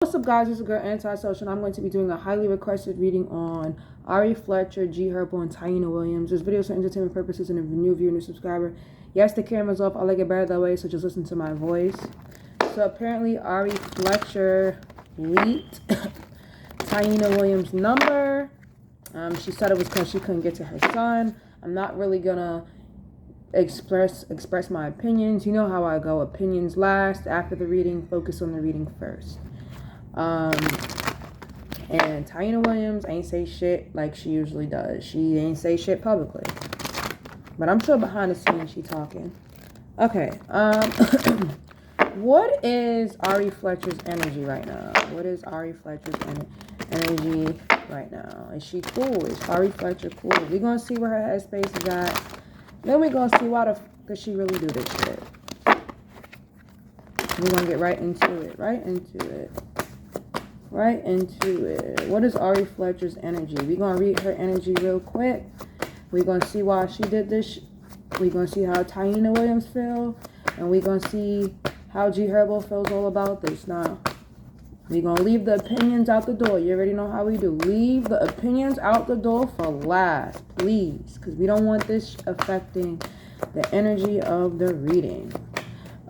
What's up, guys? It's your girl Antisocial, and I'm going to be doing a highly requested reading on Ari Fletcher, Herbo, and Taina Williams. This video is for entertainment purposes, and if you're new viewer, new subscriber, yes, the camera's off. I like it better that way, so just listen to my voice. So apparently, Ari Fletcher leaked Taina Williams' number. She said it was because she couldn't get to her son. I'm not really gonna express my opinions. You know how I go. Opinions last. After the reading, focus on the reading first. And Taina Williams ain't say shit like she usually does. She ain't say shit publicly, but I'm sure behind the scenes she talking. Okay. What is Ari Fletcher's energy right now? What is Ari Fletcher's energy right now? Is she cool? Is Ari Fletcher cool? We're gonna see where her headspace is at. Then we're gonna see why does she really do this shit. We're gonna get right into it. Right into it. What is Ari Fletcher's energy? We're going to read her energy real quick. We're going to see why she did this. We're going to see how Taina Williams feels. And we're going to see how Herbo feels all about this. Now, we're going to leave the opinions out the door. You already know how we do. Leave the opinions out the door for last, please. Because we don't want this affecting the energy of the reading.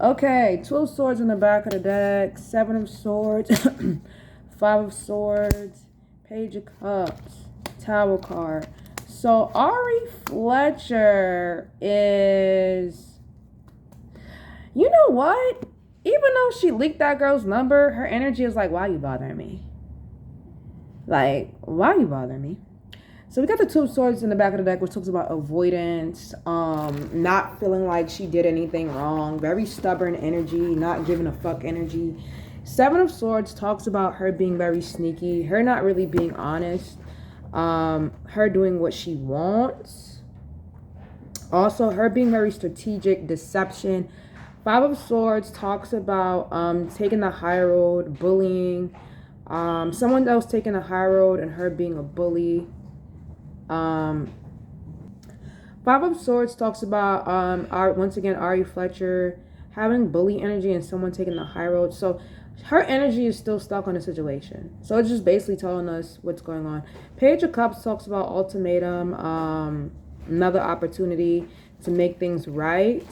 Okay, 2 of Swords in the back of the deck. 7 of Swords. 5 of Swords, Page of Cups, Tower card. So Ari Fletcher is, you know what? Even though she leaked that girl's number, her energy is like, why you bothering me? Like, why you bothering me? So we got the 2 of Swords in the back of the deck, which talks about avoidance, not feeling like she did anything wrong, very stubborn energy, not giving a fuck energy. 7 of Swords talks about her being very sneaky, her not really being honest, her doing what she wants. Also, her being very strategic, deception. 5 of Swords talks about taking the high road, bullying, someone else taking the high road and her being a bully. 5 of Swords talks about, once again, Ari Fletcher having bully energy and someone taking the high road. So her energy is still stuck on the situation. So it's just basically telling us what's going on. Page of Cups talks about ultimatum, another opportunity to make things right.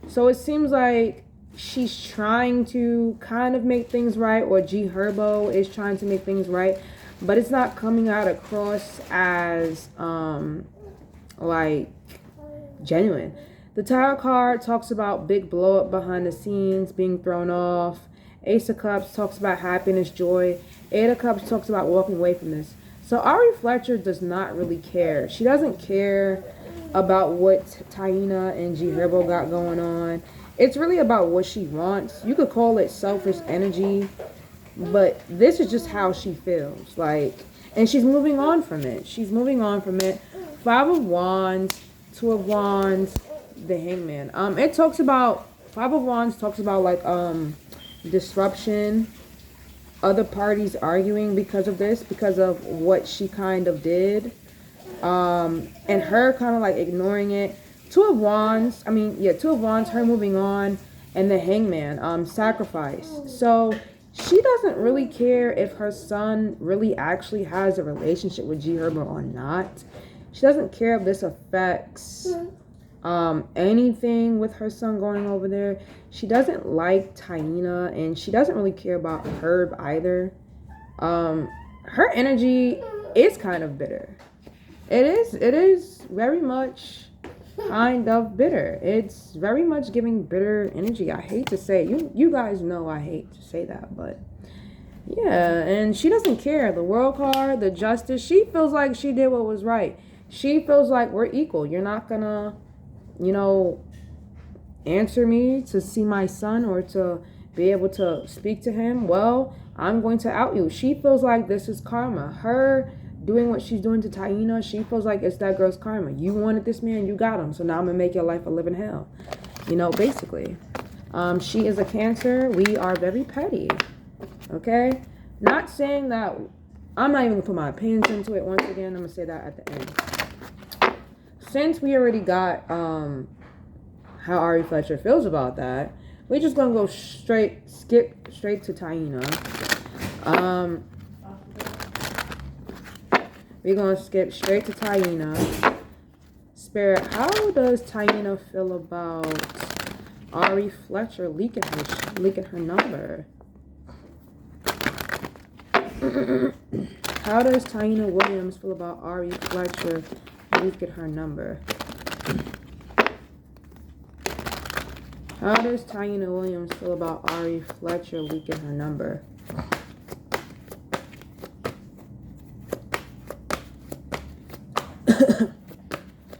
So it seems like she's trying to kind of make things right, or Herbo is trying to make things right, but it's not coming out across as like genuine. The Tower card talks about big blow up behind the scenes, being thrown off. Ace of Cups talks about happiness, joy. 8 of Cups talks about walking away from this. So Ari Fletcher does not really care. She doesn't care about what Taina and Herbo got going on. It's really about what she wants. You could call it selfish energy, but this is just how she feels. Like, and she's moving on from it. 5 of Wands, 2 of Wands, the Hangman. It talks about, 5 of Wands talks about like disruption, other parties arguing because of this, because of what she kind of did, and her kind of like ignoring it. 2 of Wands, 2 of Wands, her moving on, and the Hangman, sacrifice. So she doesn't really care if her son really actually has a relationship with Herbo or not. She doesn't care if this affects anything with her son going over there. She doesn't like Taina, and she doesn't really care about Herb either. Her energy is kind of bitter. It is very much kind of bitter. It's very much giving bitter energy. I hate to say it. You guys know I hate to say that, but yeah, and she doesn't care. The World card, the Justice, she feels like she did what was right. She feels like we're equal. You're not gonna, answer me to see my son or to be able to speak to him. Well, I'm going to out you. She feels like this is karma. Her doing what she's doing to Taina, she feels like it's that girl's karma. You wanted this man, you got him. So now I'm going to make your life a living hell. Basically. She is a Cancer. We are very petty. Okay? Not saying that, I'm not even going to put my opinions into it. Once again, I'm going to say that at the end. Since we already got how Ari Fletcher feels about that, we're just going to skip straight to Taina. We're going to skip straight to Taina. Spirit, how does Taina feel about Ari Fletcher leaking her number? How does Taina Williams feel about Ari Fletcher leaking her number? How does Taina Williams feel about Ari Fletcher leaking her number?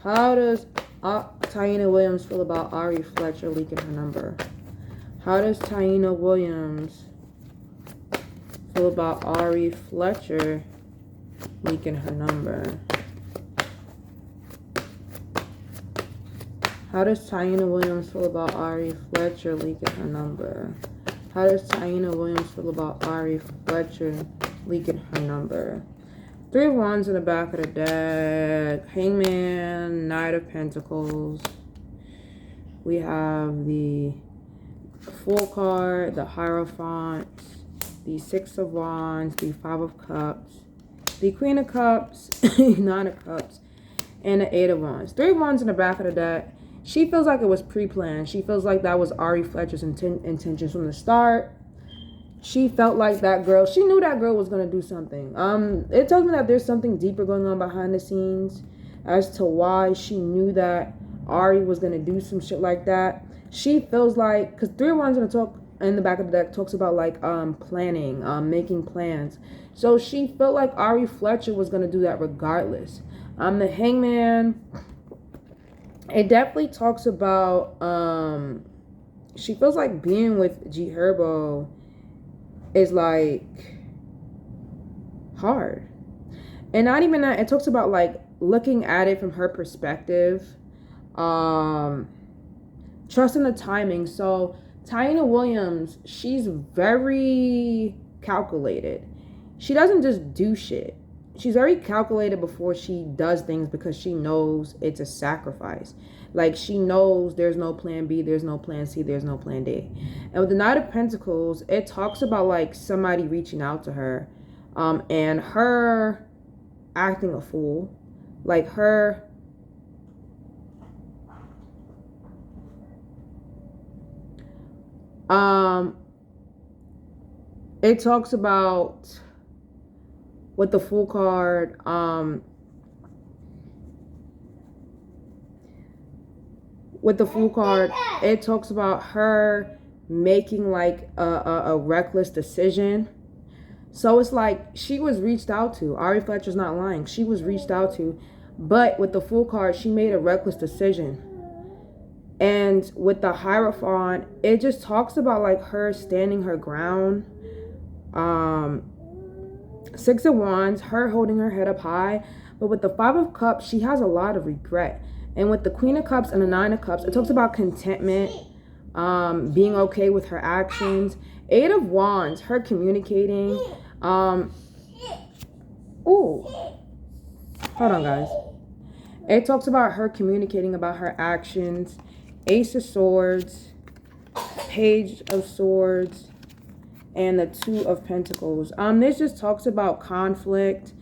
How does Taina Williams feel about Ari Fletcher leaking her number? How does Taina Williams feel about Ari Fletcher leaking her number? How does Taina Williams feel about Ari Fletcher leaking her number? How does Taina Williams feel about Ari Fletcher leaking her number? 3 of Wands in the back of the deck. Hangman, Knight of Pentacles. We have the Fool card, the Hierophant, the 6 of Wands, the 5 of Cups, the Queen of Cups, 9 of Cups, and the 8 of Wands. 3 of Wands in the back of the deck. She feels like it was pre-planned. She feels like that was Ari Fletcher's intentions from the start. She felt like that girl, she knew that girl was going to do something. It tells me that there's something deeper going on behind the scenes as to why she knew that Ari was going to do some shit like that. She feels like, because 3 of Wands in the back of the deck talks about like planning, making plans. So she felt like Ari Fletcher was going to do that regardless. The Hangman, it definitely talks about, she feels like being with G Herbo is like hard. And not even that, it talks about like looking at it from her perspective, trusting the timing. So Taina Williams, she's very calculated. She doesn't just do shit. She's very calculated before she does things because she knows it's a sacrifice. Like, she knows there's no plan B, there's no plan C, there's no plan D. And with the Knight of Pentacles, it talks about like somebody reaching out to her, and her acting a fool. Like her it talks about with the Fool card, it talks about her making like a reckless decision. So it's like she was reached out to. Ari Fletcher's not lying. She was reached out to. But with the Fool card, she made a reckless decision. And with the Hierophant, it just talks about like her standing her ground. 6 of Wands, her holding her head up high. But with the 5 of Cups, she has a lot of regret. And with the Queen of Cups and the 9 of Cups, it talks about contentment, being okay with her actions. 8 of Wands, her communicating. Ooh. Hold on, guys. It talks about her communicating about her actions. Ace of Swords, Page of Swords, and the 2 of Pentacles. This just talks about conflict.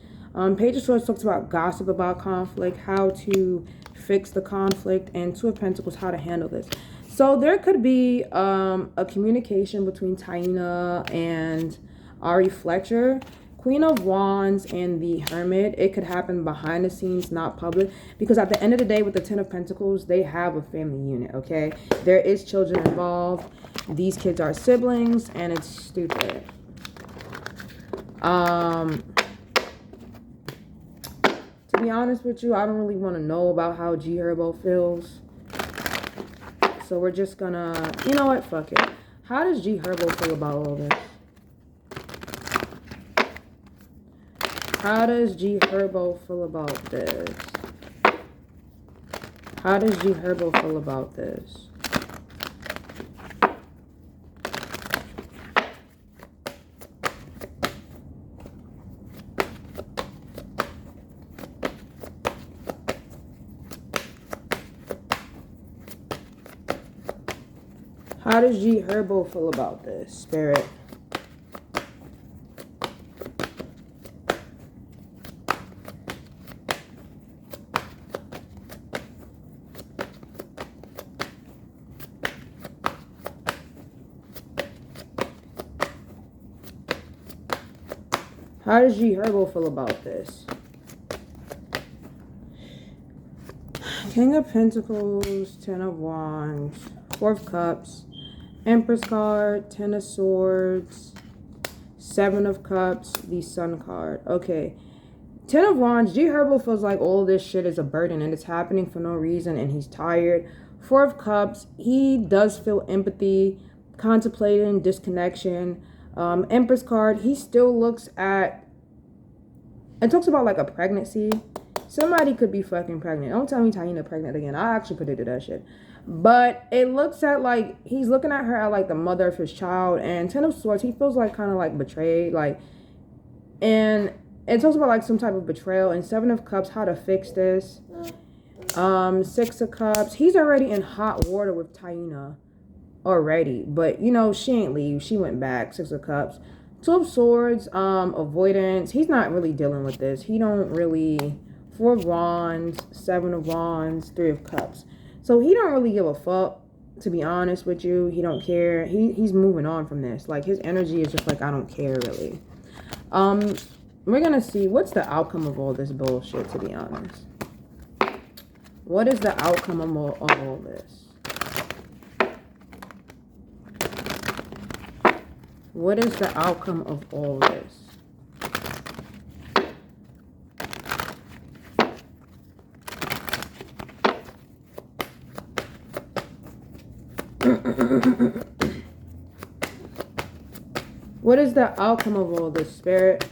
Page of Swords talks about gossip about conflict, how to fix the conflict, and 2 of Pentacles, how to handle this. So there could be a communication between Taina and Ari Fletcher. Queen of Wands and the Hermit, it could happen behind the scenes, not public, because at the end of the day with the 10 of Pentacles, they have a family unit, okay? There is children involved. These kids are siblings, and it's stupid. To be honest with you, I don't really want to know about how G Herbo feels. So we're just gonna, you know what, fuck it. How does G Herbo feel about all this? How does G Herbo feel about this? How does G Herbo feel about this? How does G Herbo feel about this, Spirit? How does G Herbo feel about this? King of Pentacles, Ten of Wands, Four of Cups, Empress card, Ten of Swords, Seven of Cups, the Sun card. Okay. Ten of Wands, G Herbo feels like all this shit is a burden and it's happening for no reason and he's tired. Four of Cups, he does feel empathy, contemplating disconnection. Empress card, he still looks at, it talks about like a pregnancy. Somebody could be fucking pregnant. Don't tell me Taina pregnant again. I actually predicted that shit. But it looks at like, he's looking at her at like the mother of his child. And Ten of Swords, he feels like kind of like betrayed. Like, and it talks about like some type of betrayal. And Seven of Cups, how to fix this. Six of Cups, he's already in hot water with Taina already. But, you know, she ain't leave. She went back. Six of Cups. Two of Swords, avoidance. He's not really dealing with this. He don't really... Four of Wands, Seven of Wands, Three of Cups. So he don't really give a fuck, to be honest with you. He don't care. He's moving on from this. Like, his energy is just like, I don't care, really. We're going to see what's the outcome of all this bullshit, to be honest. What is the outcome of all this? What is the outcome of all this? What is the outcome of all this, Spirit?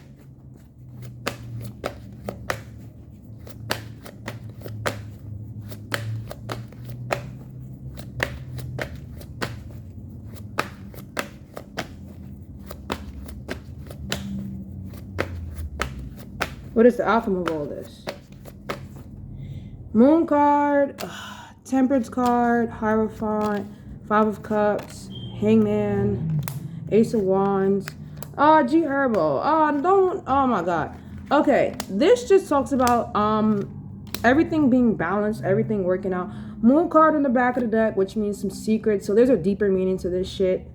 What is the outcome of all this? Moon card, Temperance card, Hierophant, Five of Cups, Hangman, Ace of Wands. G Herbo. Oh my God. Okay, this just talks about everything being balanced, everything working out. Moon card in the back of the deck, which means some secrets. So there's a deeper meaning to this shit.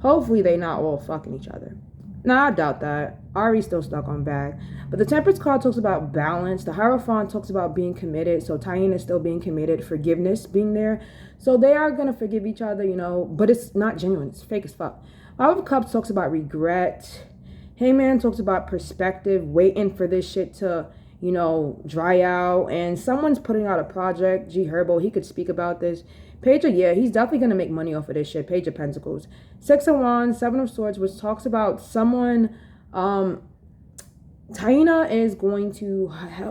Hopefully they not all fucking each other. Nah, I doubt that. Ari's still stuck on bag. But the Temperance card talks about balance. The Hierophant talks about being committed. So Taina is still being committed. Forgiveness being there. So they are going to forgive each other, you know. But it's not genuine. It's fake as fuck. Five of Cups talks about regret. Hangman talks about perspective. Waiting for this shit to, you know, dry out. And someone's putting out a project. G Herbo, he could speak about this. Page of, yeah, he's definitely going to make money off of this shit. Page of Pentacles. Six of Wands, Seven of Swords, which talks about someone, Taina is going to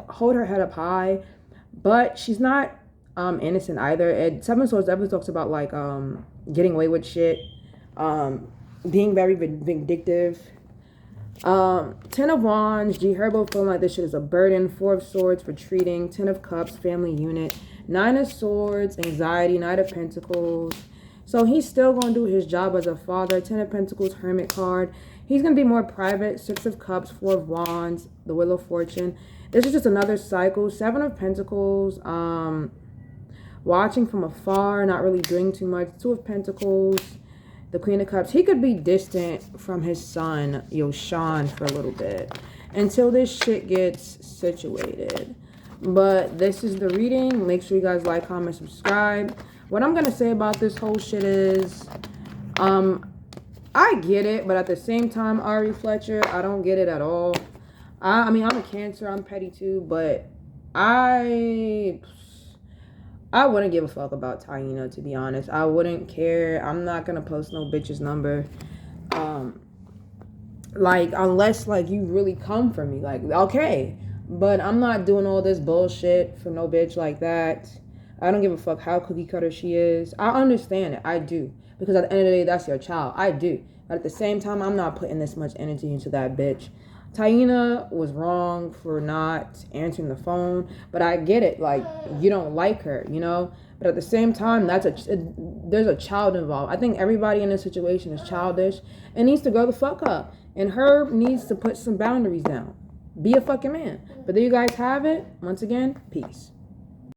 hold her head up high, but she's not innocent either. And Seven of Swords definitely talks about, like, getting away with shit, being very vindictive. Ten of Wands, G Herbo feeling like this shit is a burden. Four of Swords, retreating. Ten of Cups, family unit. Nine of Swords, anxiety. Knight of Pentacles. So he's still going to do his job as a father. Ten of Pentacles, Hermit card. He's going to be more private. Six of Cups, Four of Wands, the Wheel of Fortune. This is just another cycle. Seven of Pentacles, watching from afar, not really doing too much. Two of Pentacles, the Queen of Cups. He could be distant from his son, Yoshan, for a little bit until this shit gets situated. But this is the reading. Make sure you guys like, comment, subscribe. What I'm going to say about this whole shit is, I get it, but at the same time, Ari Fletcher, I don't get it at all. I mean, I'm a Cancer, I'm petty too, but I wouldn't give a fuck about Taina, to be honest. I wouldn't care. I'm not going to post no bitch's number. Like, unless, like, you really come for me. Like, okay. But I'm not doing all this bullshit for no bitch like that. I don't give a fuck how cookie cutter she is. I understand it. I do. Because at the end of the day, that's your child. I do. But at the same time, I'm not putting this much energy into that bitch. Taina was wrong for not answering the phone. But I get it. Like, you don't like her, you know? But at the same time, there's a child involved. I think everybody in this situation is childish and needs to grow the fuck up. And Herb needs to put some boundaries down. Be a fucking man. But there you guys have it. Once again, peace.